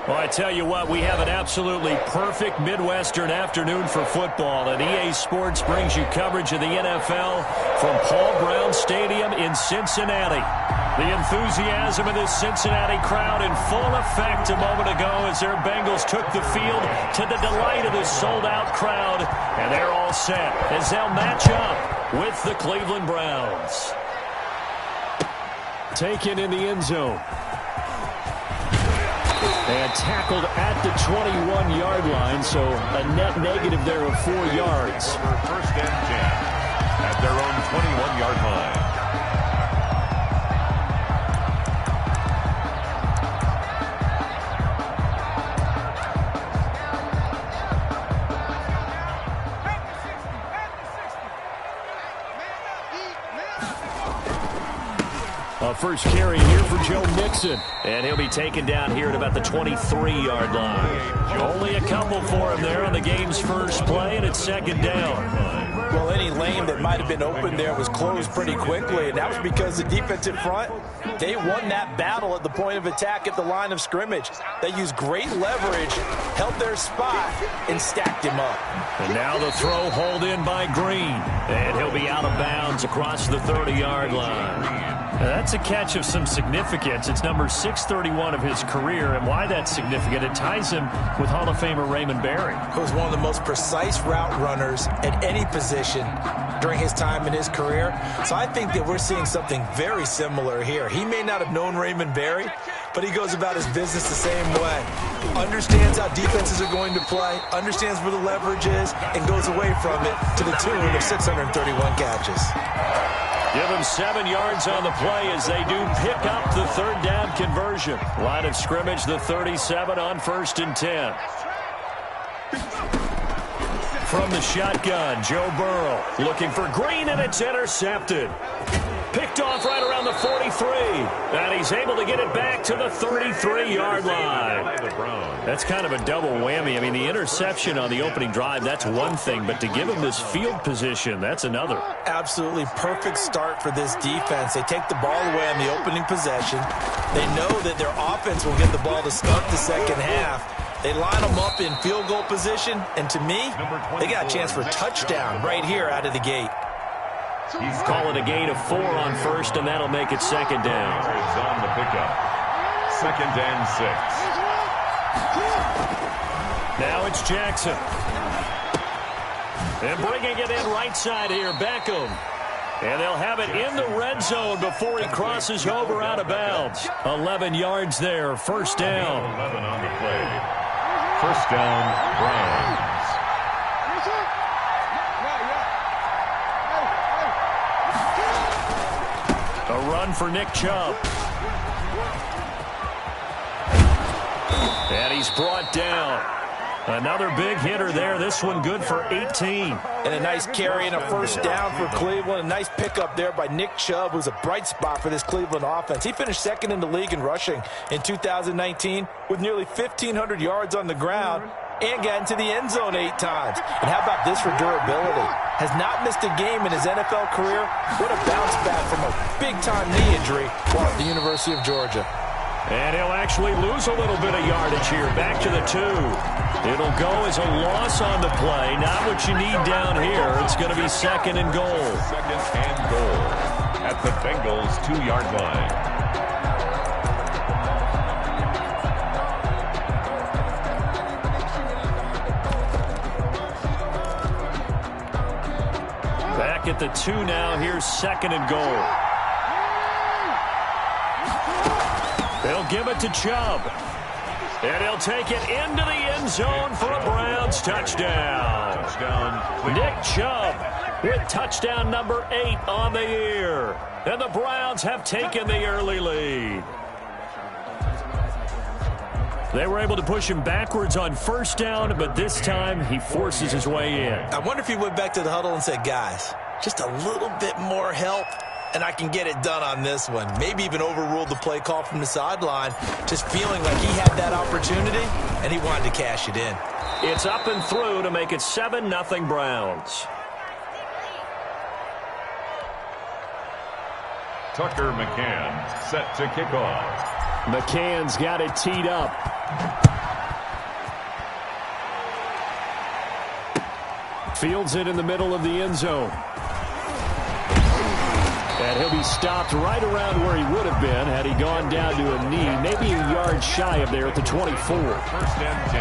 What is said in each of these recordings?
Well, I tell you what, we have an absolutely perfect Midwestern afternoon for football, and EA Sports brings you coverage of the NFL from Paul Brown Stadium in Cincinnati. The enthusiasm of this Cincinnati crowd in full effect a moment ago as their Bengals took the field to the delight of this sold-out crowd, and they're all set as they'll match up with the Cleveland Browns. Taken in the end zone. And tackled at the 21-yard line, so a net negative there of 4 yards. First and 10 at their own 21-yard line. First carry here for Joe Mixon. And he'll be taken down here at about the 23-yard line. Only a couple for him there on the game's first play, and it's second down. Well, any lane that might have been open there was closed pretty quickly, and that was because the defensive front, they won that battle at the point of attack at the line of scrimmage. They used great leverage, held their spot, and stacked him up. And now the throw hauled in by Green. And he'll be out of bounds across the 30-yard line. Now, that's a catch of some significance. It's number 631 of his career, and why that's significant, it ties him with Hall of Famer Raymond Berry. He was one of the most precise route runners at any position during his time in his career. So I think that we're seeing something very similar here. He may not have known Raymond Berry, but he goes about his business the same way. Understands how defenses are going to play, understands where the leverage is, and goes away from it to the tune of 631 catches. Give them 7 yards on the play as they do pick up the third down conversion. Line of scrimmage, the 37 on 1st and 10. From the shotgun, Joe Burrow looking for Green, and it's intercepted. Picked off right around the 43. And he's able to get it back to the 33-yard line. That's kind of a double whammy. I mean, the interception on the opening drive, that's one thing. But to give him this field position, that's another. Absolutely perfect start for this defense. They take the ball away on the opening possession. They know that their offense will get the ball to start the second half. They line them up in field goal position. And to me, they got a chance for a touchdown right here out of the gate. He's calling a gain of 4 on first, and that'll make it second down. It's on the pickup. 2nd and 6. Now it's Jackson. And bringing it in right side here, Beckham. And they'll have it in the red zone before he crosses over out of bounds. 11 yards there, first down. 11 on the play. First down, Browns. A run for Nick Chubb. And he's brought down. Another big hitter there. This one good for 18. And a nice carry and a first down for Cleveland. A nice pickup there by Nick Chubb, who's a bright spot for this Cleveland offense. He finished second in the league in rushing in 2019 with nearly 1,500 yards on the ground and got into the end zone 8 times. And how about this for durability? Has not missed a game in his NFL career. What a bounce back from a big-time knee injury while at the University of Georgia. And he'll actually lose a little bit of yardage here. Back to the 2. It'll go as a loss on the play. Not what you need down here. It's going to be 2nd and goal. 2nd and goal at the Bengals' 2-yard line. Back at the 2 now. Here's 2nd and goal. They'll give it to Chubb. And he'll take it into the end zone for a Browns touchdown. Nick Chubb with touchdown number 8 on the year. And the Browns have taken the early lead. They were able to push him backwards on first down, but this time he forces his way in. I wonder if he went back to the huddle and said, guys, just a little bit more help, and I can get it done on this one. Maybe even overruled the play call from the sideline, just feeling like he had that opportunity, and he wanted to cash it in. It's up and through to make it 7-0 Browns. Tucker McCann set to kick off. McCann's got it teed up. Fields it in the middle of the end zone. And he'll be stopped right around where he would have been had he gone down to a knee, maybe a yard shy of there at the 24. First and 10.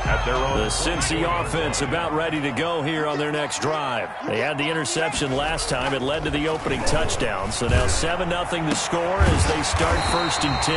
At their own. The Cincy offense about ready to go here on their next drive. They had the interception last time. It led to the opening touchdown. So now 7-0 the score as they start first and 10.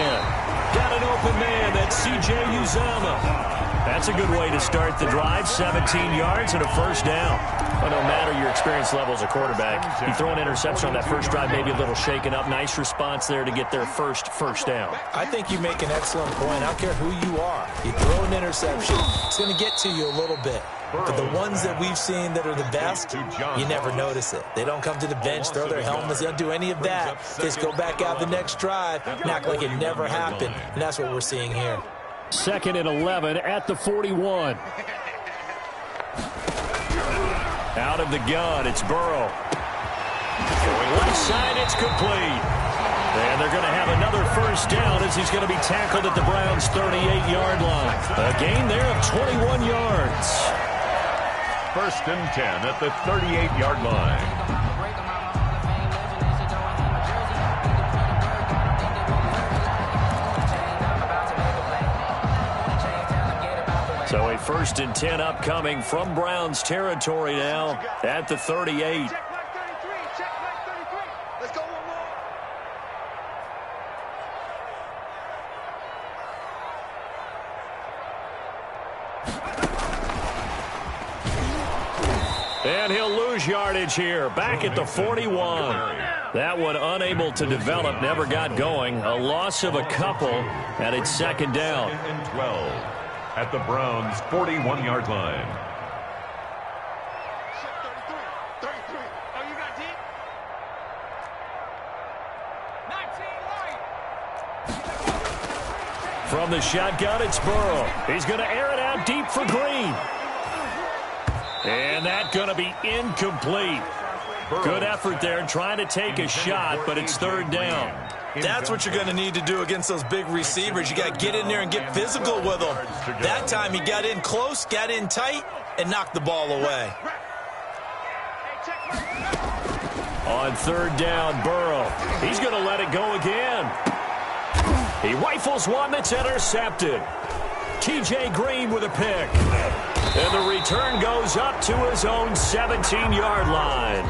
Got an open man. That's C.J. Uzomah. That's a good way to start the drive. 17 yards and a first down. Well, no matter your experience level as a quarterback, you throw an interception on that first drive, maybe a little shaken up. Nice response there to get their first down. I think you make an excellent point. I don't care who you are. You throw an interception, it's going to get to you a little bit. But the ones that we've seen that are the best, you never notice it. They don't come to the bench, throw their helmets, they don't do any of that. Just go back out the next drive and act like it never happened. And that's what we're seeing here. 2nd and 11 at the 41. Out of the gun, it's Burrow. Going left side, it's complete. And they're going to have another first down as he's going to be tackled at the Browns' 38-yard line. A gain there of 21 yards. First and 10 at the 38-yard line. So a first and 10 upcoming from Browns territory now at the 38. And he'll lose yardage here. Back at the 41. That one unable to develop, never got going. A loss of a couple, and it's second down. And 12. At the Browns' 41-yard line. From the shotgun, it's Burrow. He's going to air it out deep for Green. And that's going to be incomplete. Good effort there trying to take a shot, but it's third down. That's what you're going to need to do against those big receivers. You got to get in there and get physical with them. That time he got in close, got in tight, and knocked the ball away. On third down, Burrow. He's going to let it go again. He rifles one that's intercepted. T.J. Green with a pick. And the return goes up to his own 17-yard line.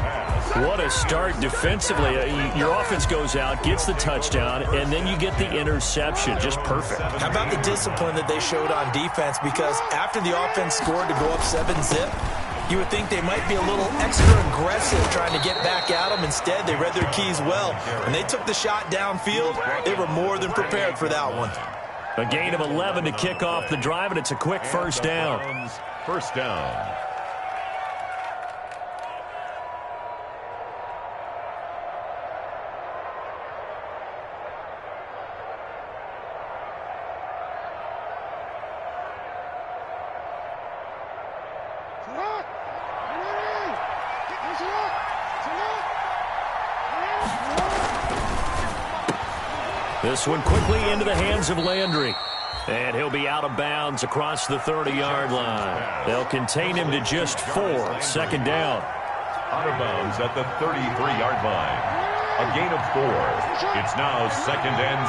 What a start defensively. Your offense goes out, gets the touchdown, and then you get the interception. Just perfect. How about the discipline that they showed on defense? Because after the offense scored to go up 7-zip, you would think they might be a little extra aggressive trying to get back at them. Instead, they read their keys well. When they took the shot downfield, they were more than prepared for that one. A gain of 11 to kick off the drive, and it's a quick first down. First down. This one quickly into the hands of Landry. And he'll be out of bounds across the 30-yard line. They'll contain him to just 4. Second down. Out of bounds at the 33-yard line. A gain of 4. It's now 2nd and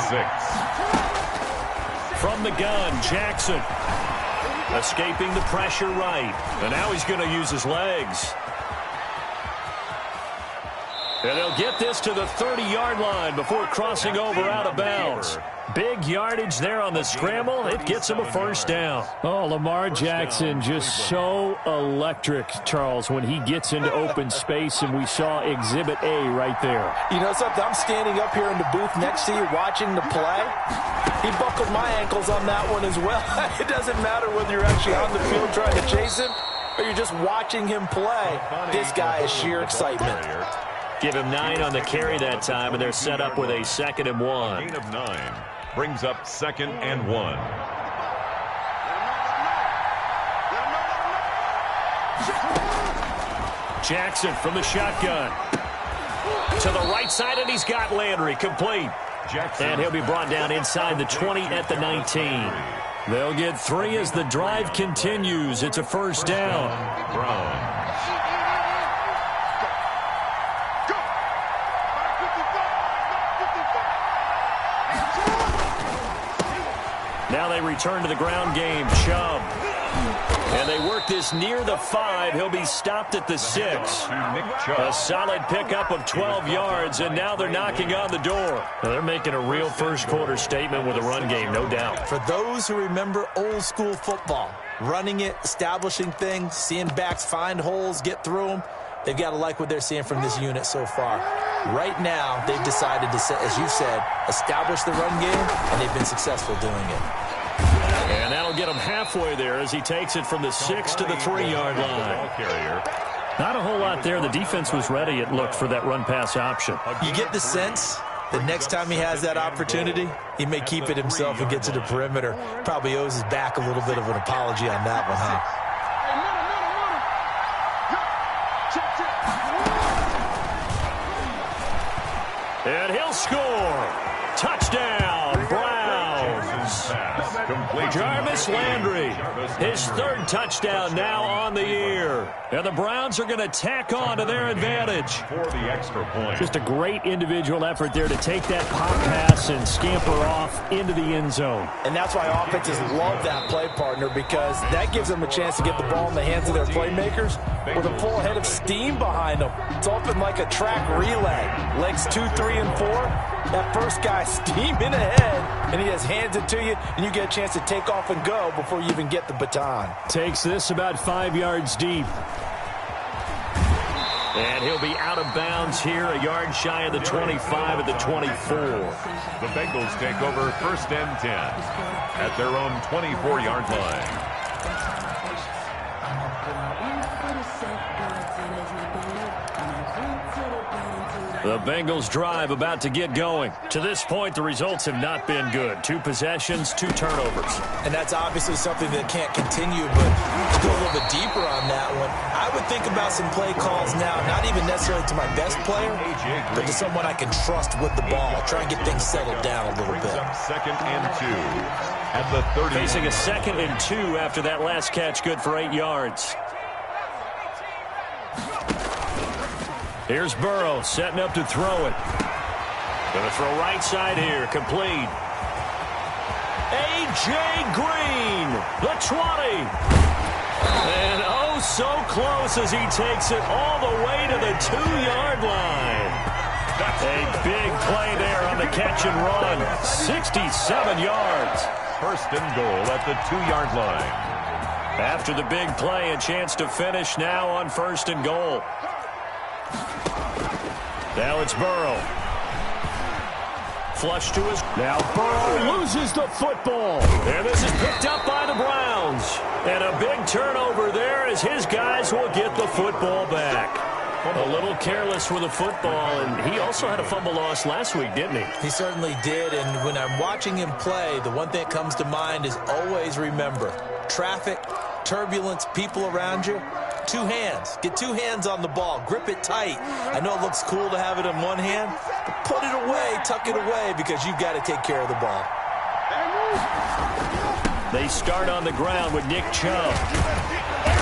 6. From the gun, Jackson. Escaping the pressure right. And now he's going to use his legs. And they'll get this to the 30-yard line before crossing over out of bounds. Big yardage there on the scramble. It gets him a first down. Oh, Lamar Jackson just so electric, Charles, when he gets into open space, and we saw Exhibit A right there. You know something? I'm standing up here in the booth next to you watching the play. He buckled my ankles on that one as well. It doesn't matter whether you're actually on the field trying to chase him or you're just watching him play. This guy is sheer excitement. Give him 9 on the carry that time, and they're set up with a 2nd and 1. Gain of 9 brings up 2nd and 1. Jackson from the shotgun. To the right side, and he's got Landry complete. Jackson. And he'll be brought down inside the 20 at the 19. They'll get 3 as the drive continues. It's a first down. Browns. Now they return to the ground game. Chubb. And they work this near the 5. He'll be stopped at the 6. A solid pickup of 12 yards, and now they're knocking on the door. Now they're making a real first-quarter statement with a run game, no doubt. For those who remember old-school football, running it, establishing things, seeing backs find holes, get through them, they've got to like what they're seeing from this unit so far. Right now, they've decided to, as you said, establish the run game, and they've been successful doing it. And that'll get him halfway there as he takes it from the 6 to the 3-yard line. Not a whole lot there. The defense was ready, it looked, for that run-pass option. You get the sense that next time he has that opportunity, he may keep it himself and get to the perimeter. Probably owes his back a little bit of an apology on that one, huh? And he'll score. Touchdown, Browns. Jarvis Landry, his 3rd touchdown now on the year. And the Browns are going to tack on to their advantage. For the extra point. Just a great individual effort there to take that pop pass and scamper off into the end zone. And that's why offenses love that play partner, because that gives them a chance to get the ball in the hands of their playmakers with a full head of steam behind them. It's often like a track relay. Legs 2, 3, and 4. That first guy steaming ahead, and he has hands it to you, and you get a chance to take off and go before you even get the baton. Takes this about 5 yards deep. And he'll be out of bounds here, a yard shy of the 25 at the 24. The Bengals take over 1st and 10 at their own 24-yard line. The Bengals drive about to get going. To this point, the results have not been good. 2 possessions, 2 turnovers. And that's obviously something that can't continue, but to go a little bit deeper on that one, I would think about some play calls now, not even necessarily to my best player, but to someone I can trust with the ball. Try and get things settled down a little bit. 2nd and 2 at the 30. Facing a 2nd and 2 after that last catch, good for 8 yards. Here's Burrow setting up to throw it. Going to throw right side here, complete. A.J. Green, the 20. And oh, so close as he takes it all the way to the 2-yard line. A big play there on the catch and run. 67 yards. 1st and goal at the 2-yard line. After the big play, a chance to finish now on 1st and goal. Now it's Burrow. Flush to his... Now Burrow loses the football. And this is picked up by the Browns. And a big turnover there as his guys will get the football back. A little careless with the football, and he also had a fumble loss last week, didn't he? He certainly did, and when I'm watching him play, the one thing that comes to mind is always remember, traffic, turbulence, people around you, 2 hands. Get 2 hands on the ball. Grip it tight. I know it looks cool to have it in one hand, but put it away, tuck it away, because you've got to take care of the ball. They start on the ground with Nick Chubb.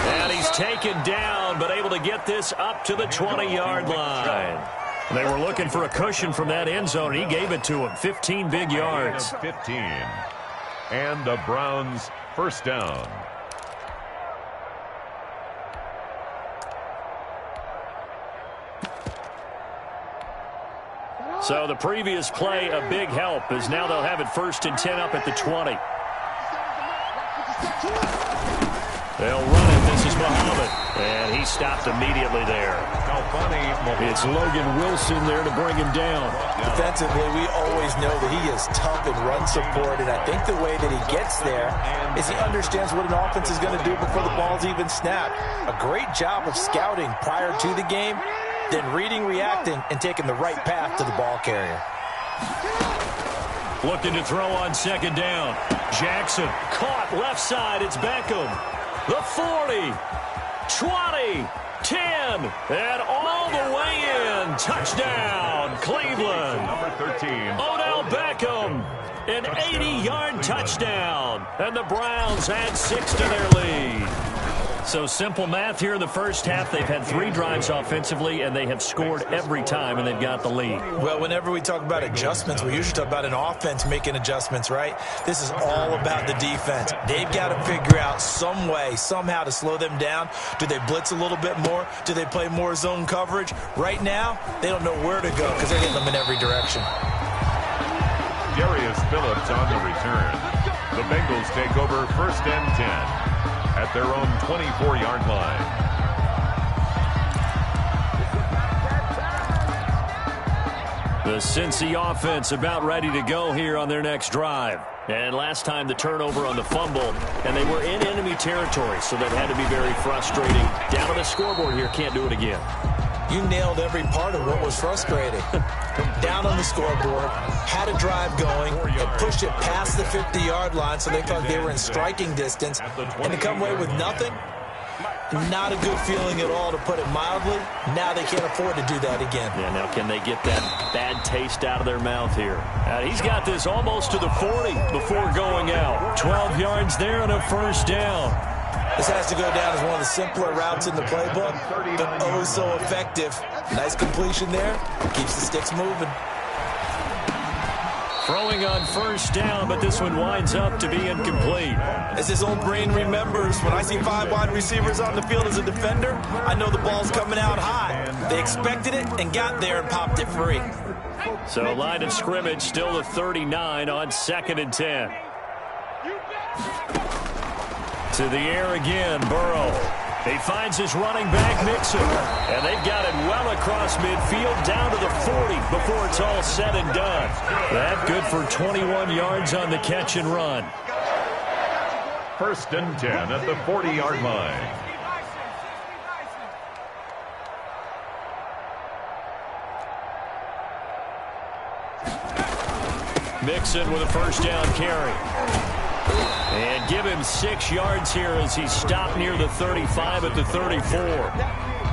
And he's taken down, but able to get this up to the 20-yard line. They were looking for a cushion from that end zone. He gave it to him. 15 big yards. 15. And the Browns 1st down. So the previous play, a big help, as now they'll have it 1st and 10 up at the 20. They'll run it. This is Muhammad. And he stopped immediately there. It's Logan Wilson there to bring him down. Defensively, we always know that he is tough in run support, and I think the way that he gets there is he understands what an offense is going to do before the ball's even snapped. A great job of scouting prior to the game, then reading, reacting, and taking the right path to the ball carrier. Looking to throw on 2nd down. Jackson caught left side. It's Beckham. The 40, 20, 10, and all all the way in. Touchdown, Cleveland. Number 13. Odell Beckham, an 80-yard touchdown. And the Browns add 6 to their lead. So simple math here in the first half. They've had 3 drives offensively, and they have scored every time, and they've got the lead. Well, whenever we talk about adjustments, we usually talk about an offense making adjustments, right? This is all about the defense. They've got to figure out some way, somehow to slow them down. Do they blitz a little bit more? Do they play more zone coverage? Right now, they don't know where to go because they're hitting them in every direction. Darius Phillips on the return. The Bengals take over 1st and 10. At their own 24-yard line. The Cincy offense about ready to go here on their next drive. And last time the turnover on the fumble, and they were in enemy territory, so that had to be very frustrating. Down on the scoreboard here, can't do it again. You nailed every part of what was frustrating. Down on the scoreboard, had a drive going, and pushed it past the 50-yard line so they felt they were in striking distance. And to come away with nothing, not a good feeling at all, to put it mildly. Now they can't afford to do that again. Yeah, now can they get that bad taste out of their mouth here? He's got this almost to the 40 before going out. 12 yards there and a 1st down. This has to go down as one of the simpler routes in the playbook, but oh so effective. Nice completion there. Keeps the sticks moving. Throwing on 1st down, but this one winds up to be incomplete. As his old brain remembers, when I see 5 wide receivers on the field as a defender, I know the ball's coming out high. They expected it and got there and popped it free. So line of scrimmage still the 39 on 2nd and 10. To the air again, Burrow. He finds his running back, Mixon. And they've got it well across midfield, down to the 40 before it's all said and done. That good for 21 yards on the catch and run. 1st and 10 at the 40-yard line. Mixon with a 1st down carry. And give him 6 yards here as he's stopped near the 35 at the 34.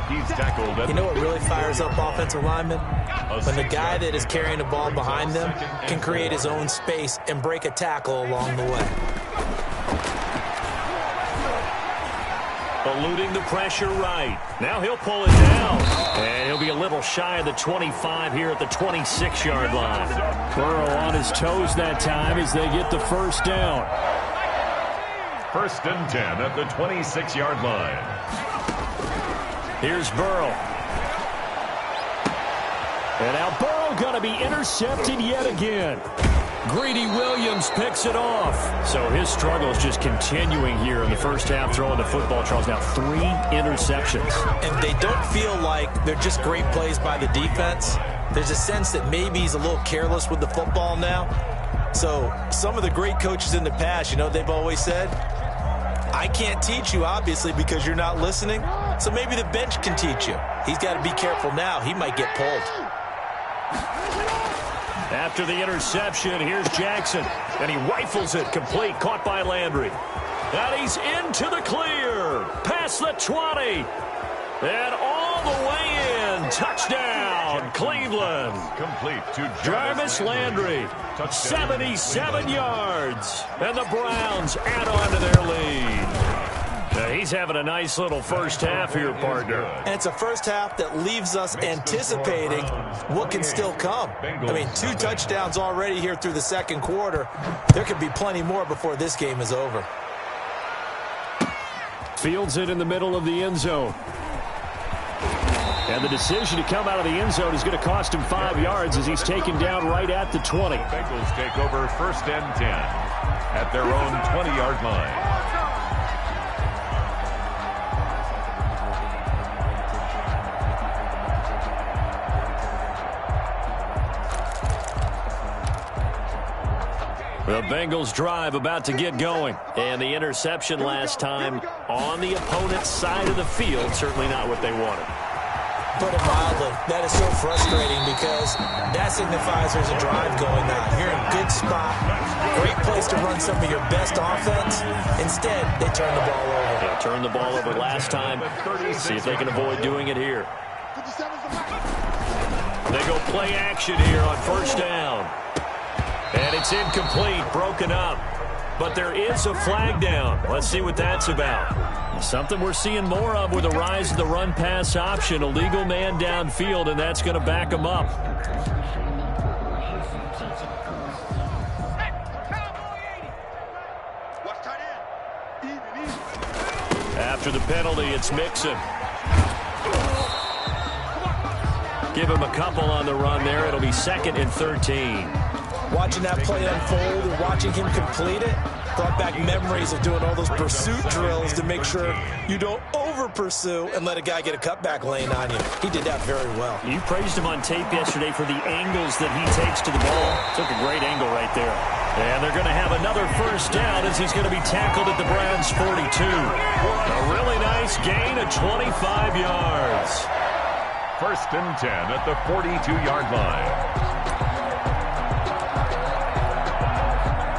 He's tackled. You know what really fires up offensive linemen? When the guy that is carrying the ball behind them can create his own space and break a tackle along the way. Eluding the pressure right. Now he'll pull it down. And he'll be a little shy of the 25 here at the 26-yard line. Burrow on his toes that time as they get the 1st down. 1st and 10 at the 26-yard line. Here's Burrow. And now Burrow going to be intercepted yet again. Greedy Williams picks it off. So his struggle is just continuing here in the first half, throwing the football. Charles, now 3 interceptions. And they don't feel like they're just great plays by the defense. There's a sense that maybe he's a little careless with the football now. So some of the great coaches in the past, you know, they've always said, I can't teach you, obviously, because you're not listening. So maybe the bench can teach you. He's got to be careful now. He might get pulled. After the interception, here's Jackson. And he rifles it complete, caught by Landry. And he's into the clear. Past the 20. And all the way in. Touchdown, Cleveland. Complete to Jarvis Landry. 77 yards. And the Browns add on to their lead. He's having a nice little first half here, partner. And it's a first half that leaves us anticipating what can still come. I mean, 2 touchdowns already here through the 2nd quarter. There could be plenty more before this game is over. Fields it in the middle of the end zone. And the decision to come out of the end zone is going to cost him 5 yards as he's taken down right at the 20. Bengals take over 1st and 10 at their own 20-yard line. The Bengals drive about to get going. And the interception last time on the opponent's side of the field, certainly not what they wanted. Put it mildly, that is so frustrating because that signifies there's a drive going on. You're in a good spot, great place to run some of your best offense. Instead, they turn the ball over. They turned the ball over last time. See if they can avoid doing it here. They go play action here on first down. And it's incomplete, broken up. But there is a flag down. Let's see what that's about. Something we're seeing more of with the rise of the run-pass option. A legal man downfield, and that's going to back him up. After the penalty, it's Mixon. Give him a couple on the run there. It'll be 2nd and 13. Watching that play unfold and watching him complete it brought back memories of doing all those pursuit drills to make sure you don't over-pursue and let a guy get a cutback lane on you. He did that very well. You praised him on tape yesterday for the angles that he takes to the ball. Took a great angle right there. And they're going to have another first down as he's going to be tackled at the Browns' 42. A really nice gain of 25 yards. 1st and 10 at the 42-yard line.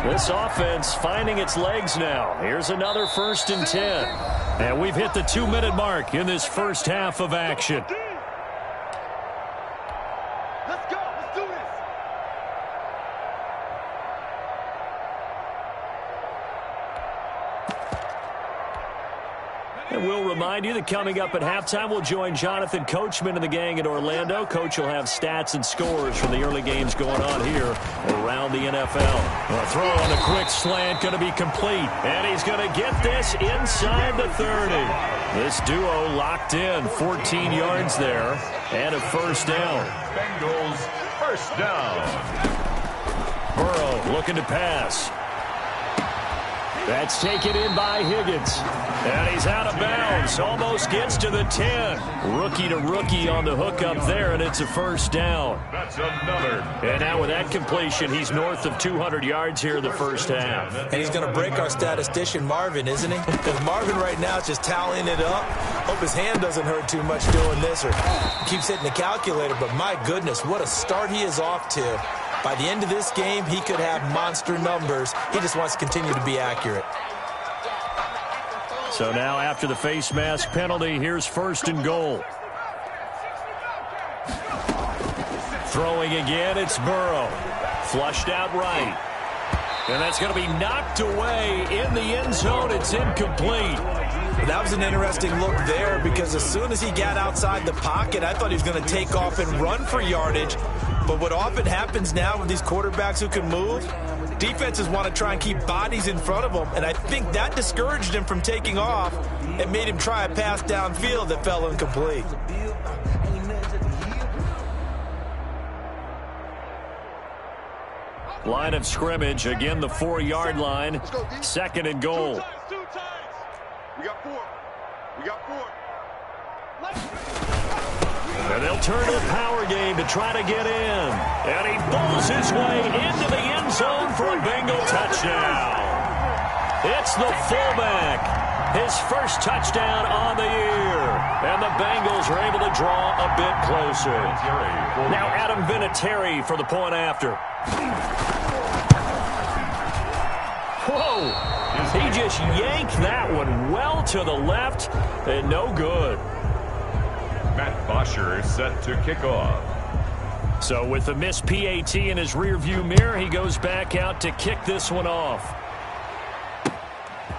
This offense finding its legs now. Here's another 1st and 10. And we've hit the 2-minute mark in this first half of action. Let's go. Let's do this. And we'll remind you that coming up at halftime, we'll join Jonathan Coachman and the gang in Orlando. Coach will have stats and scores from the early games going on here around the NFL. A throw on a quick slant going to be complete. And he's going to get this inside the 30. This duo locked in, 14 yards there, and a first down. Bengals first down. Burrow looking to pass. That's taken in by Higgins. And he's out of bounds. Almost gets to the 10. Rookie to rookie on the hook up there, and it's a first down. That's another. And now with that completion, he's north of 200 yards here in the first half. And he's going to break our statistician Marvin, isn't he? Because Marvin right now is just tallying it up. Hope his hand doesn't hurt too much doing this or keeps hitting the calculator. But my goodness, what a start he is off to. By the end of this game, he could have monster numbers. He just wants to continue to be accurate. So now after the face mask penalty, here's 1st and goal. Throwing again, it's Burrow. Flushed out right. And that's going to be knocked away in the end zone. It's incomplete. That was an interesting look there because as soon as he got outside the pocket, I thought he was going to take off and run for yardage. But what often happens now with these quarterbacks who can move, defenses want to try and keep bodies in front of them, and I think that discouraged him from taking off and made him try a pass downfield that fell incomplete. Line of scrimmage, again the 4-yard line, 2nd and goal. Two times. We got 4. We got 4. And they'll turn to the power game to try to get in. And he balls his way into the end zone for a Bengal touchdown. It's the fullback. His first touchdown on the year. And the Bengals are able to draw a bit closer. Now Adam Vinatieri for the point after. Whoa. He just yanked that one well to the left and no good. Matt Bosher set to kick off. So with the missed PAT in his rearview mirror, he goes back out to kick this one off.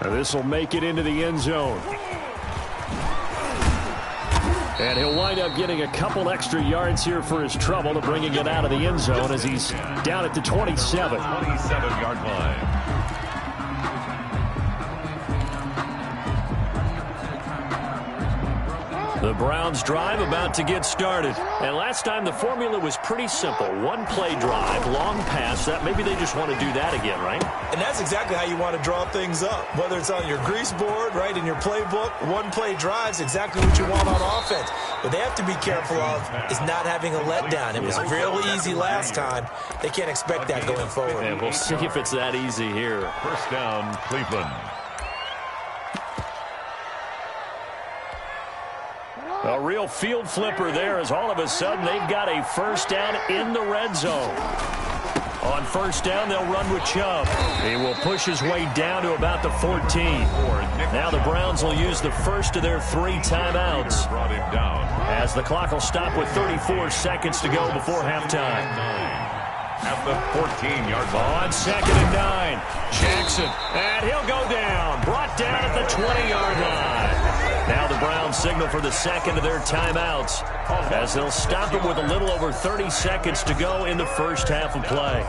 This will make it into the end zone. And he'll wind up getting a couple extra yards here for his trouble to bringing it out of the end zone as he's down at the 27. 27-yard line. The Browns drive about to get started. And last time the formula was pretty simple. One play drive, long pass. That maybe they just want to do that again, right? And that's exactly how you want to draw things up. Whether it's on your grease board, right, in your playbook, one play drive is exactly what you want on offense. What they have to be careful of is not having a letdown. It was real easy last time. They can't expect that going forward. And we'll see if it's that easy here. First down, Cleveland. A real field flipper there as all of a sudden they've got a first down in the red zone. On first down, they'll run with Chubb. He will push his way down to about the 14. Now the Browns will use the first of their 3 timeouts, as the clock will stop with 34 seconds to go before halftime. At the 14-yard line. On 2nd and 9, Jackson, and he'll go down. Brought down at the 20-yard line. Now the Browns signal for the second of their timeouts, as they'll stop it with a little over 30 seconds to go in the first half of play.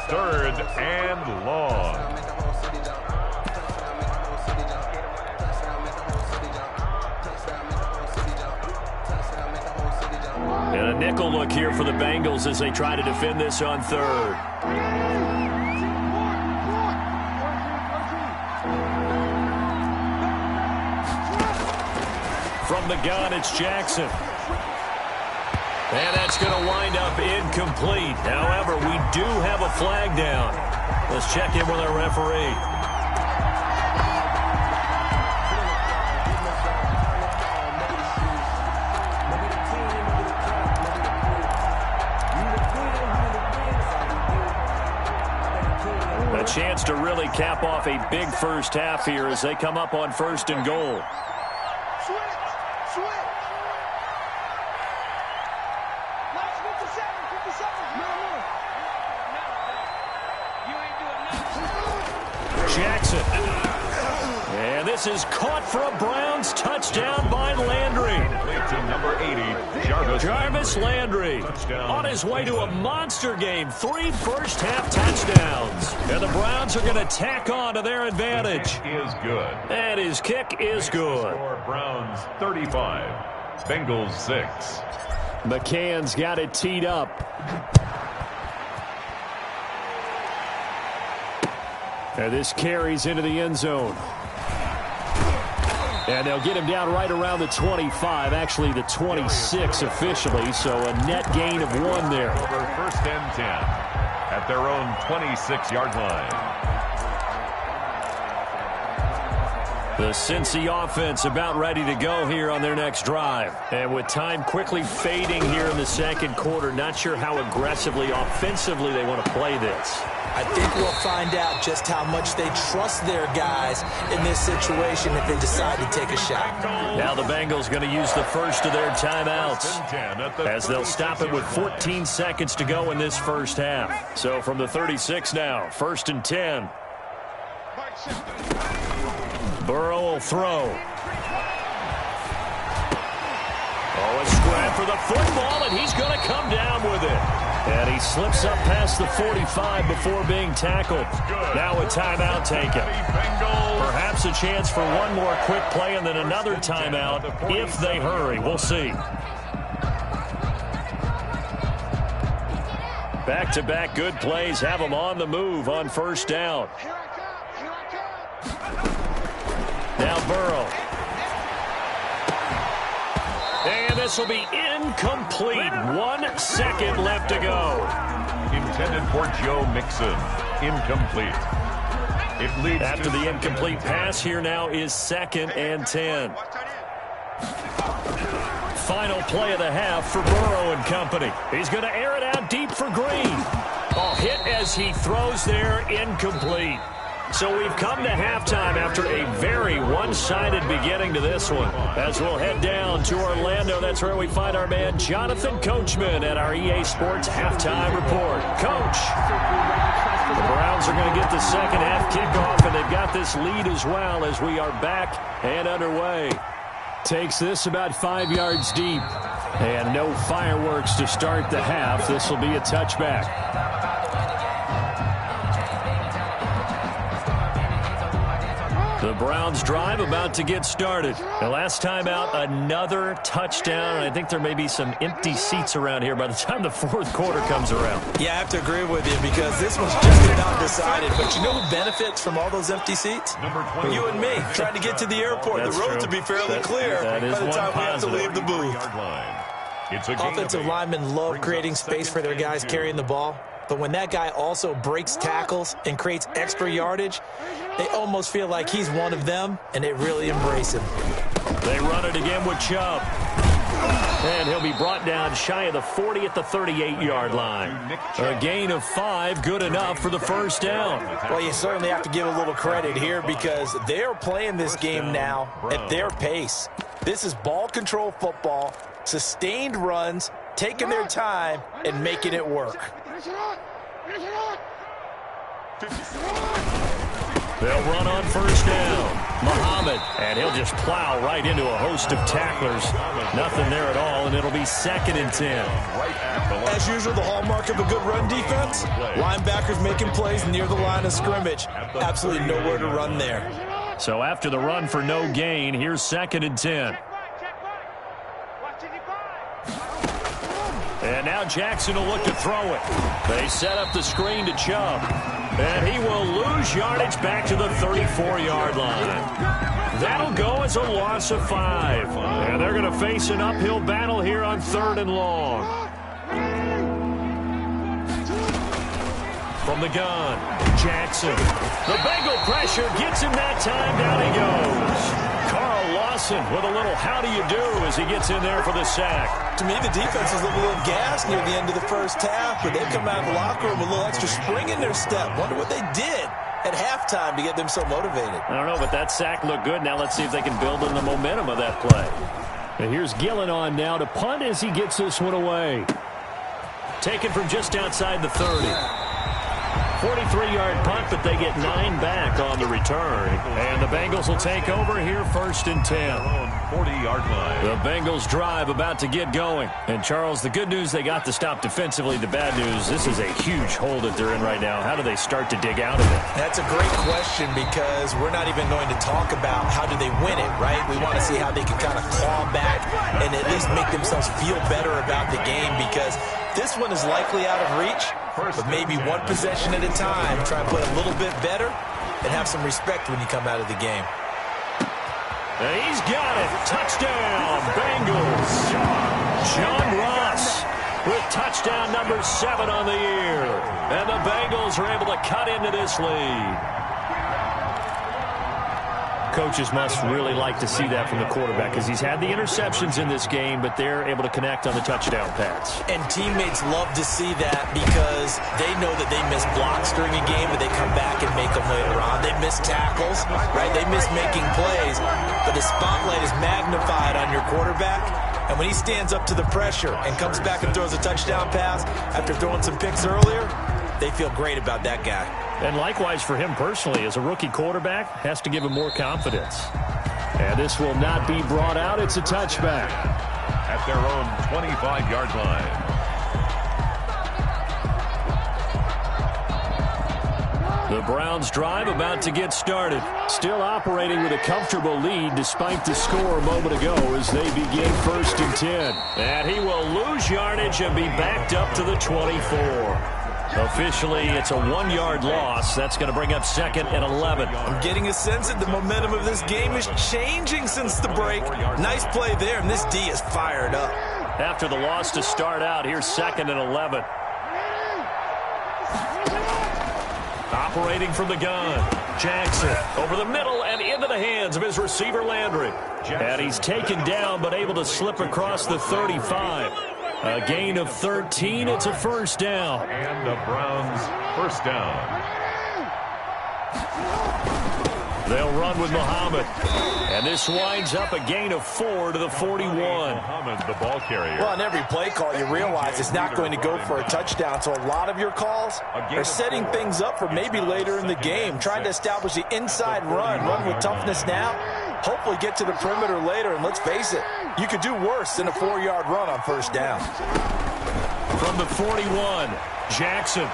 3rd and long. And a nickel look here for the Bengals as they try to defend this on 3rd. From the gun, it's Jackson. And that's going to wind up incomplete. However, we do have a flag down. Let's check in with our referee. A chance to really cap off a big first half here as they come up on 1st and goal. Jackson. And this is caught for a Browns touchdown by Landry. Number 80, Jarvis Landry on his way to a monster game. 3 first-half touchdowns. And the Browns are going to tack on to their advantage. Is good. And his kick is good. Browns 35, Bengals 6. McCann's got it teed up. And this carries into the end zone. And they'll get him down right around the 25, actually the 26 officially, so a net gain of 1 there. Over 1st and 10 at their own 26-yard line. The Cincy offense about ready to go here on their next drive. And with time quickly fading here in the second quarter, not sure how aggressively, offensively they want to play this. I think we'll find out just how much they trust their guys in this situation if they decide to take a shot. Now the Bengals going to use the first of their timeouts, as they'll stop it with 14 seconds to go in this first half. So from the 36 now, 1st and 10. Burrow will throw. Oh, a scrap for the football, and he's going to come down with it. And he slips up past the 45 before being tackled. Now a timeout taken. Perhaps a chance for one more quick play and then another timeout if they hurry. We'll see. Back-to-back good plays have them on the move on 1st down. Now Burrow. And this will be incomplete. 1 second left to go. Intended for Joe Mixon. Incomplete. It leads after the incomplete pass. Here now is 2nd and 10. Final play of the half for Burrow and company. He's going to air it out deep for Green. Oh, hit as he throws there, incomplete. So we've come to halftime after a very one-sided beginning to this one. As we'll head down to Orlando, that's where we find our man Jonathan Coachman at our EA Sports Halftime Report. Coach, the Browns are going to get the second half kickoff, and they've got this lead as well as we are back and underway. Takes this about 5 yards deep. And no fireworks to start the half. This will be a touchback. The Browns drive about to get started. The last time out, another touchdown. I think there may be some empty seats around here by the time the 4th quarter comes around. Yeah, I have to agree with you because this one's just about decided. But you know who benefits from all those empty seats? You and me, trying to get to the airport. The roads will be fairly clear by the time we have to leave the booth. Offensive linemen love creating space for their guys carrying the ball. But when that guy also breaks tackles and creates extra yardage, they almost feel like he's one of them, and they really embrace him. They run it again with Chubb. And he'll be brought down shy of the 40 at the 38-yard line. A gain of 5, good enough for the first down. Well, you certainly have to give a little credit here because they're playing this game now at their pace. This is ball control football, sustained runs, taking their time, and making it work. They'll run on first down. Muhammad, and he'll just plow right into a host of tacklers. Nothing there at all, and it'll be 2nd and 10. As usual, the hallmark of a good run defense, linebackers making plays near the line of scrimmage. Absolutely nowhere to run there. So after the run for no gain, here's 2nd and 10. And now Jackson will look to throw it. They set up the screen to Chubb. And he will lose yardage back to the 34-yard line. That'll go as a loss of 5. And they're going to face an uphill battle here on 3rd and long. From the gun, Jackson. The Bengal pressure gets him that time. Down he goes. Carl Lawson with a little how do you do as he gets in there for the sack. To me, the defense was a little gassed near the end of the first half, but they've come out of the locker room with a little extra spring in their step. Wonder what they did at halftime to get them so motivated. I don't know, but that sack looked good. Now let's see if they can build on the momentum of that play. And here's Gillen on now to punt as he gets this one away. Taken from just outside the 30. 43-yard punt, but they get 9 back on the return. And the Bengals will take over here 1st and 10. 40-yard line. The Bengals drive about to get going. And, Charles, the good news, they got the stop defensively. The bad news, this is a huge hole that they're in right now. How do they start to dig out of it? That's a great question because we're not even going to talk about how do they win it, right? We want to see how they can kind of claw back and at least make themselves feel better about the game because this one is likely out of reach. But maybe one possession at a time, try and play a little bit better and have some respect when you come out of the game. And he's got it. Touchdown, Bengals. John Ross with touchdown number 7 on the year. And the Bengals are able to cut into this lead. Coaches must really like to see that from the quarterback because he's had the interceptions in this game, but they're able to connect on the touchdown pass. And teammates love to see that because they know that they miss blocks during a game, but they come back and make them later on. They miss tackles, right? They miss making plays, but the spotlight is magnified on your quarterback. And when he stands up to the pressure and comes back and throws a touchdown pass after throwing some picks earlier, they feel great about that guy. And likewise for him personally, as a rookie quarterback, has to give him more confidence. And this will not be brought out. It's a touchback. At their own 25-yard line. The Browns drive about to get started. Still operating with a comfortable lead despite the score a moment ago as they begin 1st and 10. And he will lose yardage and be backed up to the 24. Officially, it's a 1-yard loss. That's going to bring up 2nd and 11. I'm getting a sense that the momentum of this game is changing since the break. Nice play there, and this D is fired up. After the loss to start out, here's 2nd and 11. Operating from the gun, Jackson over the middle and into the hands of his receiver Landry. And he's taken down but able to slip across the 35. A gain of 13. It's a 1st down. And the Browns 1st down. They'll run with Muhammad. And this winds up a gain of 4 to the 41. Muhammad, the ball carrier. Well, on every play call, you realize it's not going to go for a touchdown. So a lot of your calls are setting things up for maybe later in the game, trying to establish the inside run with toughness now. Hopefully get to the perimeter later, and let's face it, you could do worse than a 4-yard run on 1st down. From the 41, Jackson.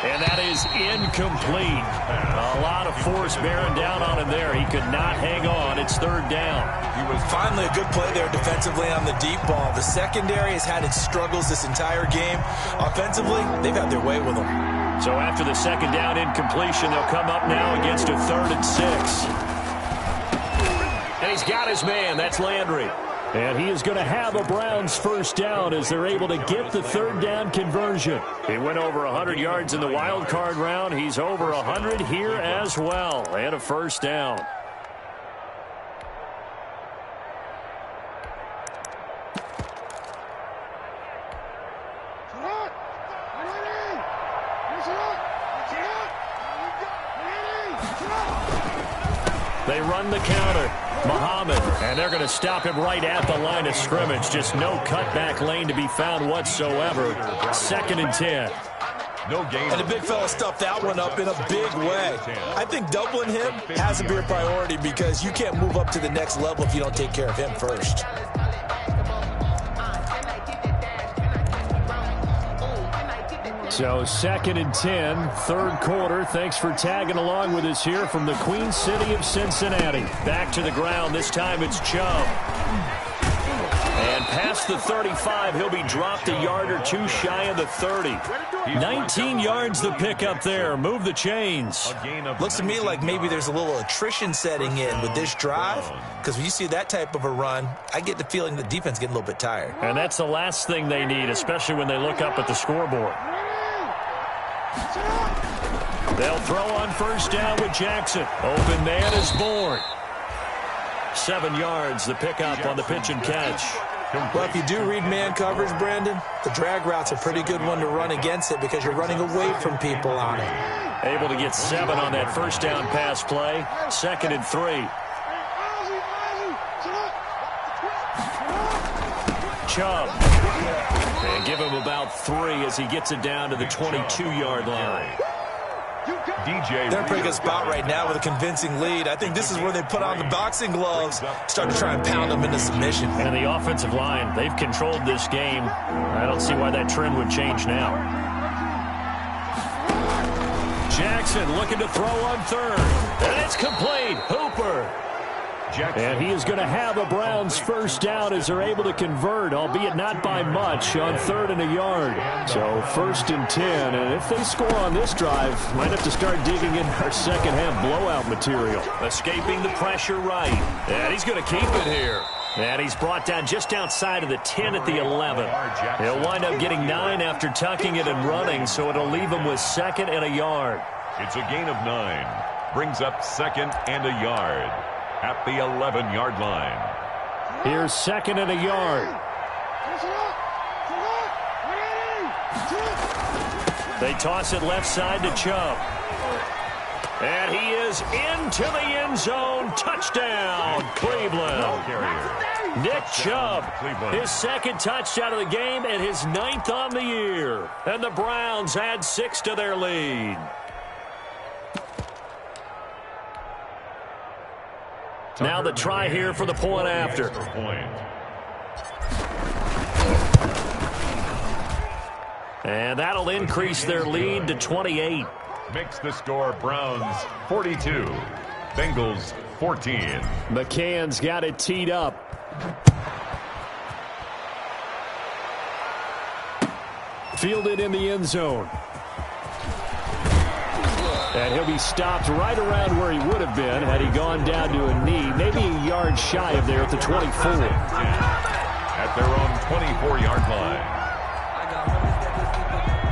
And that is incomplete. A lot of force bearing down on him there. He could not hang on. It's 3rd down. He was finally a good play there defensively on the deep ball. The secondary has had its struggles this entire game. Offensively, they've had their way with them. So after the 2nd down incompletion, they'll come up now against a 3rd and 6. And he's got his man. That's Landry. And he is going to have a Browns 1st down as they're able to get the 3rd down conversion. He went over 100 yards in the wild card round. He's over 100 here as well. And a 1st down. They run the counter. Muhammad, and they're going to stop him right at the line of scrimmage. Just no cutback lane to be found whatsoever. 2nd and 10. No gain. And the big fella stuffed that one up in a big way. I think doubling him has to be a priority because you can't move up to the next level if you don't take care of him first. So 2nd and 10, 3rd quarter. Thanks for tagging along with us here from the Queen City of Cincinnati. Back to the ground. This time it's Chubb. And past the 35, he'll be dropped a yard or two shy of the 30. 19 yards the pickup there. Move the chains. Looks to me like maybe there's a little attrition setting in with this drive, because when you see that type of a run, I get the feeling the defense getting a little bit tired. And that's the last thing they need, especially when they look up at the scoreboard. They'll throw on 1st down with Jackson. Open man is Bourne. 7 yards, the pickup on the pitch and catch. Well, if you do read man coverage, Brandon, the drag route's a pretty good one to run against it because you're running away from people on it. Able to get 7 on that 1st down pass play. 2nd and 3. Chubb. And give him about 3 as he gets it down to the 22-yard line. They're in a pretty good spot right now with a convincing lead. I think this is where they put on the boxing gloves, start to try and pound them into submission. And the offensive line, they've controlled this game. I don't see why that trend would change now. Jackson looking to throw on 3rd. And it's complete. Hooper. And he is going to have a Browns 1st down as they're able to convert, albeit not by much, on 3rd and a yard. So 1st and 10, and if they score on this drive, might have to start digging in our second half blowout material. Escaping the pressure right, and he's going to keep it here. And he's brought down just outside of the 10 at the 11. He'll wind up getting 9 after tucking it and running, so it'll leave him with 2nd and a yard. It's a gain of 9. Brings up 2nd and a yard at the 11-yard line. Here's 2nd and a yard. They toss it left side to Chubb. And he is into the end zone. Touchdown, Cleveland. Nick Chubb, his 2nd touchdown of the game and his 9th on the year. And the Browns add 6 to their lead. Now the try here for the point after. And that'll increase their lead to 28. Makes the score Browns 42, Bengals 14. McCann's got it teed up. Fielded in the end zone. And he'll be stopped right around where he would have been had he gone down to a knee, maybe a yard shy of there at the 24. At their own 24-yard line.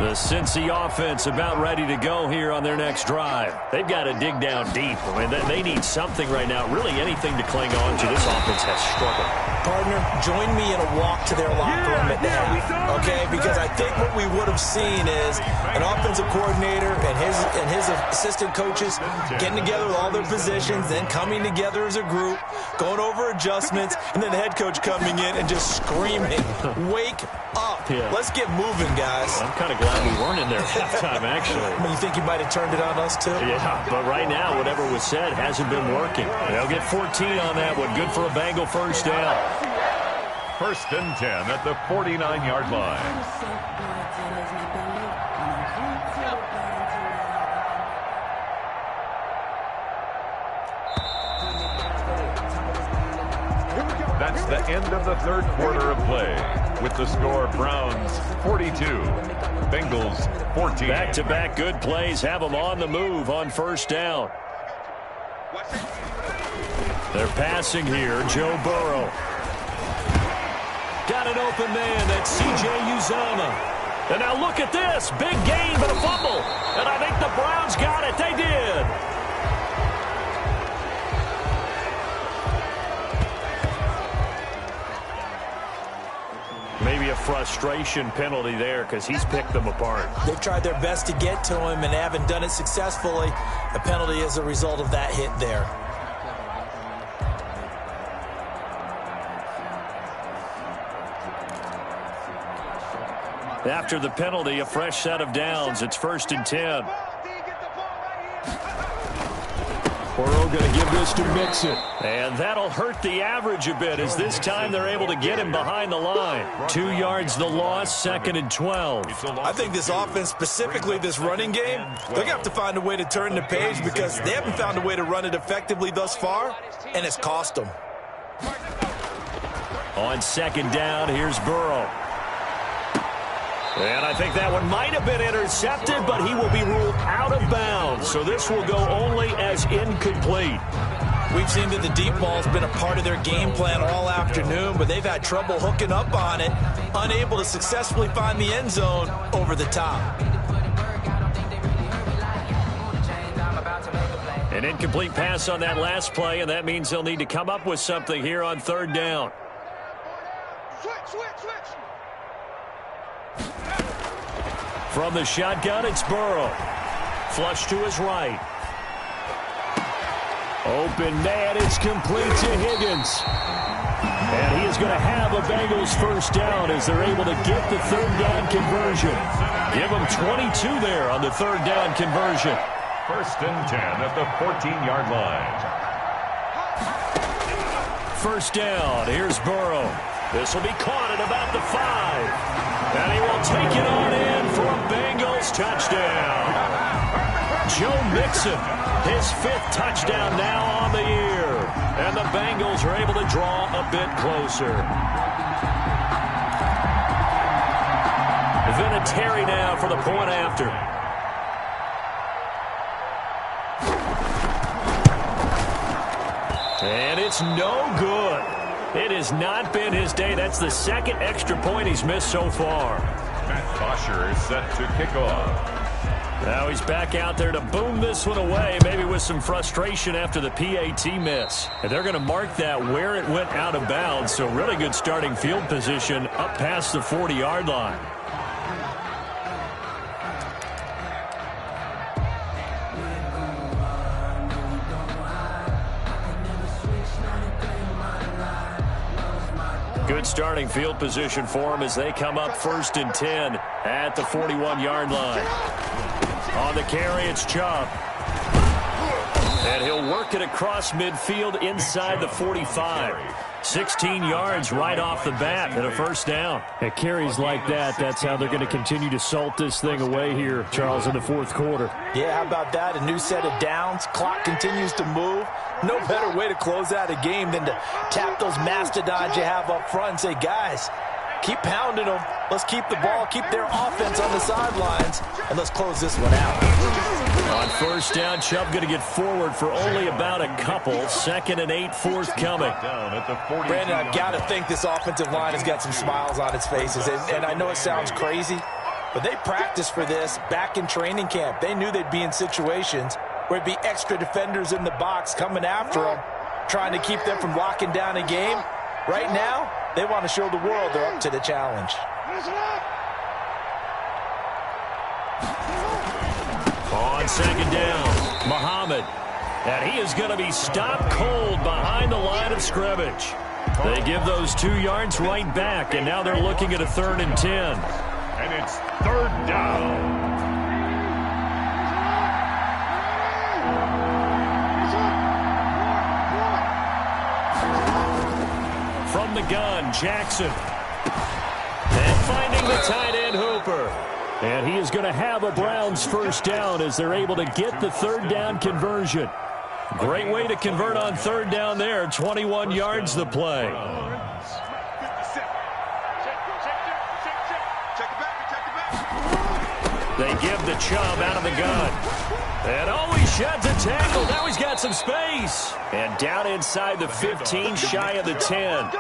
The Cincy offense about ready to go here on their next drive. They've got to dig down deep. I mean, they need something right now, really anything to cling on to. This offense has struggled. Partner, join me in a walk to their locker room at the half, okay? Because I think what we would have seen is an offensive coordinator and his assistant coaches getting together with all their positions, then coming together as a group, going over adjustments, and then the head coach coming in and just screaming, wake up. Yeah. Let's get moving, guys. I'm kind of glad we weren't in there at halftime, actually. I mean, you think you might have turned it on us, too? Yeah, but right now, whatever was said hasn't been working. They'll get 14 on that one. Good for a Bengal 1st down. 1st and 10 at the 49-yard line. That's the end of the 3rd quarter of play. With the score, Browns 42, Bengals 14. Back-to-back good plays have them on the move on 1st down. They're passing here. Joe Burrow. Got an open man. That's C.J. Uzomah. And now look at this. Big gain, but a fumble. And I think the Browns got it. They did. Maybe a frustration penalty there because he's picked them apart. They've tried their best to get to him and haven't done it successfully. The penalty is a result of that hit there. After the penalty, a fresh set of downs. It's 1st and 10. Burrow going to give this to Mixon. And that'll hurt the average a bit as this time they're able to get him behind the line. 2 yards the loss, 2nd and 12. I think this offense, specifically this running game, they're going to have to find a way to turn the page because they haven't found a way to run it effectively thus far, and it's cost them. On 2nd down, here's Burrow. And I think that one might have been intercepted, but he will be ruled out of bounds. So this will go only as incomplete. We've seen that the deep ball's been a part of their game plan all afternoon, but they've had trouble hooking up on it, unable to successfully find the end zone over the top. An incomplete pass on that last play, and that means they'll need to come up with something here on 3rd down. Switch. From the shotgun, it's Burrow. Flush to his right. Open man, it's complete to Higgins. And he is going to have a Bengals 1st down as they're able to get the 3rd down conversion. Give them 22 there on the 3rd down conversion. 1st and 10 at the 14-yard line. 1st down, here's Burrow. This will be caught at about the 5. And he will take it on in for a Bengals touchdown. Joe Mixon, his 5th touchdown now on the year. And the Bengals are able to draw a bit closer. Vinatieri now for the point after. And it's no good. It has not been his day. That's the 2nd extra point he's missed so far. Matt Bosher is set to kick off. Now he's back out there to boom this one away, maybe with some frustration after the PAT miss. And they're going to mark that where it went out of bounds, so really good starting field position up past the 40-yard line. Good starting field position for him as they come up 1st and 10 at the 41-yard line. On the carry, it's Chubb. And he'll work it across midfield inside the 45. 16 yards right off the bat and a 1st down. At carries like that, that's how they're going to continue to salt this thing away here, Charles, in the 4th quarter. Yeah, how about that? A new set of downs. Clock continues to move. No better way to close out a game than to tap those mastodons you have up front and say, guys, keep pounding them. Let's keep the ball, keep their offense on the sidelines, and let's close this one out. On 1st down, Chubb going to get forward for only about a couple. 2nd and 8 forthcoming. Brandon, I've got to think this offensive line has got some smiles on its faces. And I know it sounds crazy, but they practiced for this back in training camp. They knew they'd be in situations where it'd be extra defenders in the box coming after them, trying to keep them from locking down a game. Right now, they want to show the world they're up to the challenge. On 2nd down, Muhammad. And he is going to be stopped cold behind the line of scrimmage. They give those 2 yards right back, and now they're looking at a 3rd and 10. And it's 3rd down. From the gun, Jackson. And finding the tight end, Hooper. And he is going to have a Browns 1st down as they're able to get the 3rd down conversion. Great way to convert on 3rd down there. 21 yards the play. They give the Chubb out of the gun. And oh, he sheds a tackle. Now he's got some space. And down inside the 15, shy of the 10.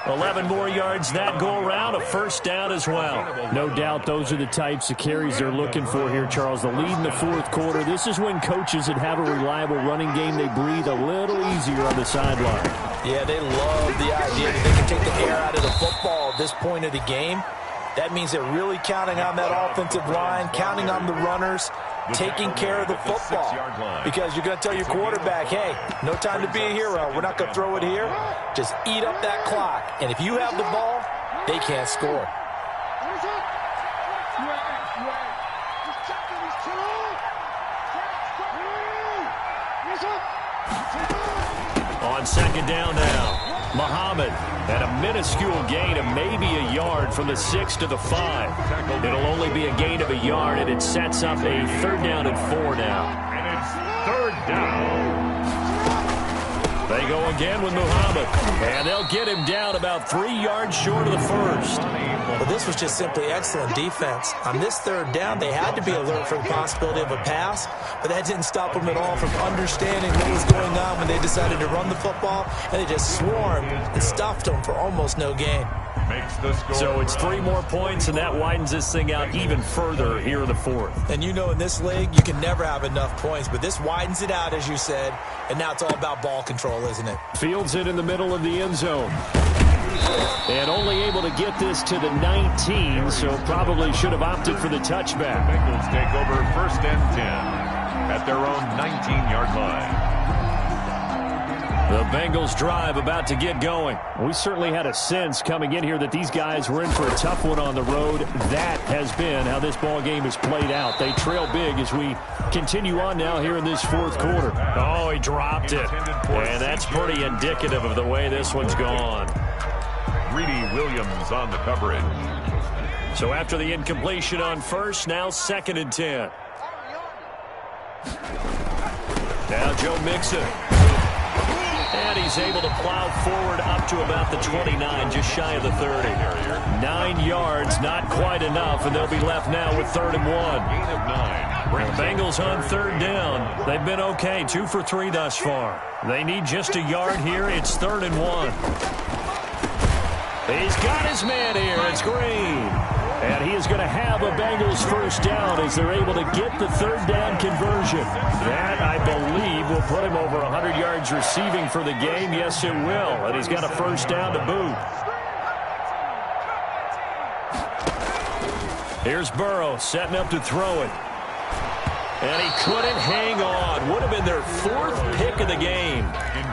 11 more yards that go around, a 1st down as well. No doubt those are the types of carries they're looking for here, Charles. The lead in the 4th quarter. This is when coaches that have a reliable running game, they breathe a little easier on the sideline. Yeah, they love the idea that they can take the air out of the football at this point of the game. That means they're really counting on that offensive line, counting on the runners, taking care of the football. Because you're going to tell your quarterback, hey, no time to be a hero. We're not going to throw it here. Just eat up that clock. And if you have the ball, they can't score. On second down now. Muhammad at a minuscule gain of maybe a yard from the 6 to the 5. It'll only be a gain of a yard, and it sets up a 3rd down and 4 now. And it's 3rd down. They go again with Muhammad, and they'll get him down about 3 yards short of the 1st. Well, this was just simply excellent defense. On this 3rd down, they had to be alert for the possibility of a pass, but that didn't stop them at all from understanding what was going on when they decided to run the football, and they just swarmed and stuffed them for almost no gain. Makes the score. So it's 3 more points, and that widens this thing out even further here in the 4th. And you know, in this league, you can never have enough points, but this widens it out, as you said, and now it's all about ball control, isn't it? Fields it in the middle of the end zone. And only able to get this to the 19, so probably should have opted for the touchback. Bengals take over 1st and 10 at their own 19-yard line. The Bengals drive about to get going. We certainly had a sense coming in here that these guys were in for a tough one on the road. That has been how this ball game has played out. They trail big as we continue on now here in this 4th quarter. Oh, he dropped it. And that's pretty indicative of the way this one's gone. Greedy Williams on the coverage. So after the incompletion on 1st, now 2nd and 10. Now Joe Mixon. And he's able to plow forward up to about the 29, just shy of the 30. 9 yards, not quite enough, and they'll be left now with 3rd and 1. Gain of 9. The Bengals on 3rd down. They've been okay, 2 for 3 thus far. They need just a yard here. It's 3rd and 1. He's got his man here. It's Green. And he is going to have a Bengals 1st down as they're able to get the 3rd down conversion. That, I believe, will put him over 100 yards receiving for the game. Yes, it will. And he's got a 1st down to boot. Here's Burrow setting up to throw it. And he couldn't hang on. Would have been their 4th pick of the game.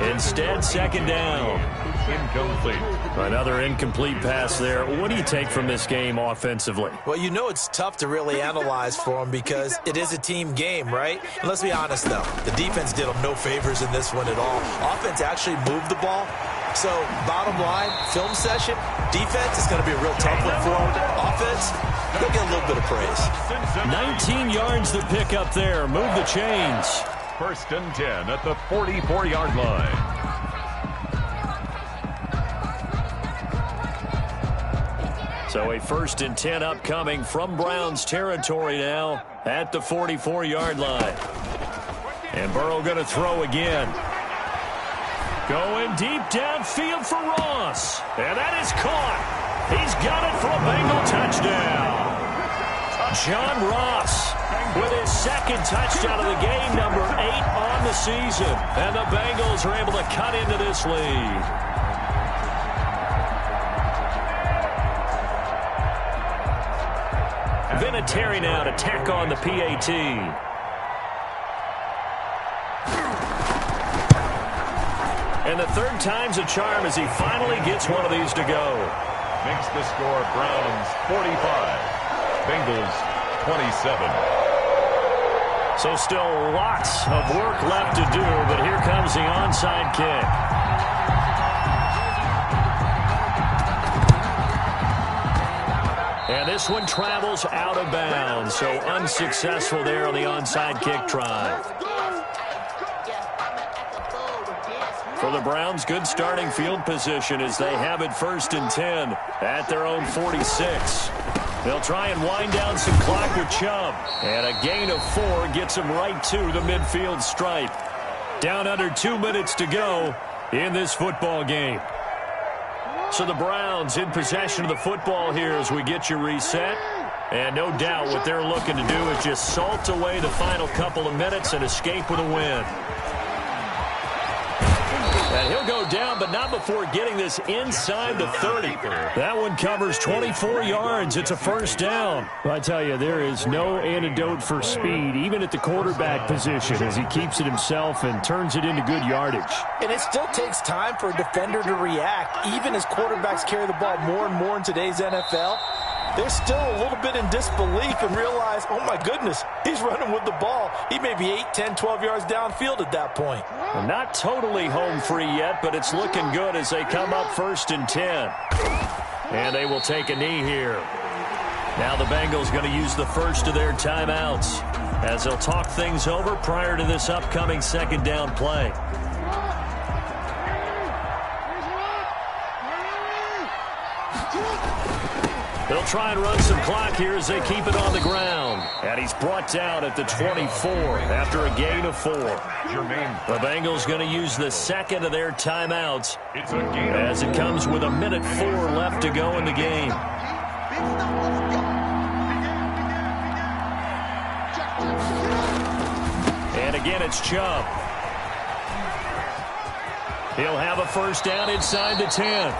Instead, 2nd down. Incomplete. Another incomplete pass there. What do you take from this game offensively? Well, you know it's tough to really analyze for them because it is a team game, right? And let's be honest, though. The defense did them no favors in this one at all. Offense actually moved the ball. So, bottom line, film session, defense is going to be a real tough one for them. Offense, they'll get a little bit of praise. 19 yards to pick up there. Move the chains. 1st and 10 at the 44-yard line. So a 1st and 10 upcoming from Browns territory now at the 44-yard line. And Burrow going to throw again. Going deep downfield for Ross. And that is caught. He's got it for a Bengal touchdown. John Ross with his 2nd touchdown of the game, number 8 on the season. And the Bengals are able to cut into this lead. Vinatieri now to tack on the PAT. And the 3rd time's a charm as he finally gets one of these to go. Makes the score Browns 45, Bengals 27. So still lots of work left to do, but here comes the onside kick. And this one travels out of bounds, so unsuccessful there on the onside kick try. For the Browns, good starting field position as they have it 1st and 10 at their own 46. They'll try and wind down some clock with Chubb. And a gain of 4 gets him right to the midfield stripe. Down under 2 minutes to go in this football game. So the Browns in possession of the football here as we get you reset. And no doubt what they're looking to do is just salt away the final couple of minutes and escape with a win. And he'll go down, but not before getting this inside the 30. That one covers 24 yards. It's a 1st down. I tell you, there is no antidote for speed, even at the quarterback position, as he keeps it himself and turns it into good yardage. And it still takes time for a defender to react, even as quarterbacks carry the ball more and more in today's NFL. they're still a little bit in disbelief and realize, oh my goodness, he's running with the ball. He may be 8, 10, 12 yards downfield at that point. Well, not totally home free yet, but it's looking good as they come up 1st and 10. And they will take a knee here. Now the Bengals going to use the first of their timeouts as they'll talk things over prior to this upcoming 2nd down play. They'll try and run some clock here as they keep it on the ground. And he's brought down at the 24 after a gain of 4. The Bengals going to use the 2nd of their timeouts as it comes with 1:04 left to go in the game. And again, it's Chubb. He'll have a 1st down inside the 10.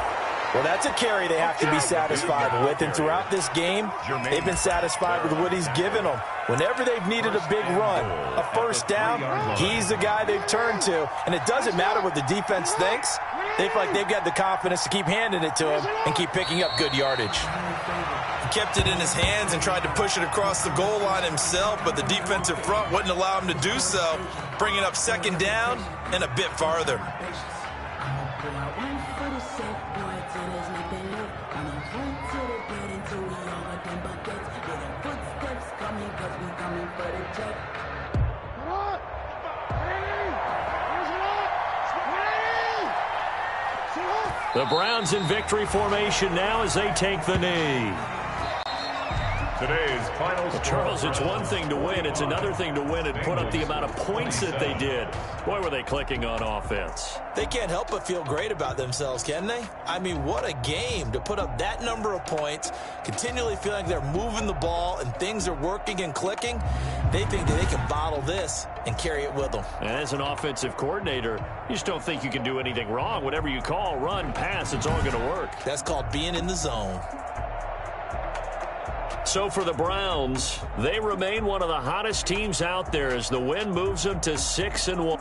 Well, that's a carry they have to be satisfied with. And throughout this game, they've been satisfied with what he's given them. Whenever they've needed a big run, a 1st down, he's the guy they've turned to. And it doesn't matter what the defense thinks. They feel like they've got the confidence to keep handing it to him and keep picking up good yardage. He kept it in his hands and tried to push it across the goal line himself, but the defensive front wouldn't allow him to do so, bringing up 2nd down and a bit farther. The Browns in victory formation now as they take the knee. Today's final score. Charles, it's one thing to win. It's another thing to win and put up the amount of points that they did. Boy, were they clicking on offense. They can't help but feel great about themselves, can they? I mean, what a game to put up that number of points, continually feeling like they're moving the ball and things are working and clicking. They think that they can bottle this and carry it with them. And as an offensive coordinator, you just don't think you can do anything wrong. Whatever you call, run, pass, it's all going to work. That's called being in the zone. So for the Browns, they remain one of the hottest teams out there as the win moves them to 6-1.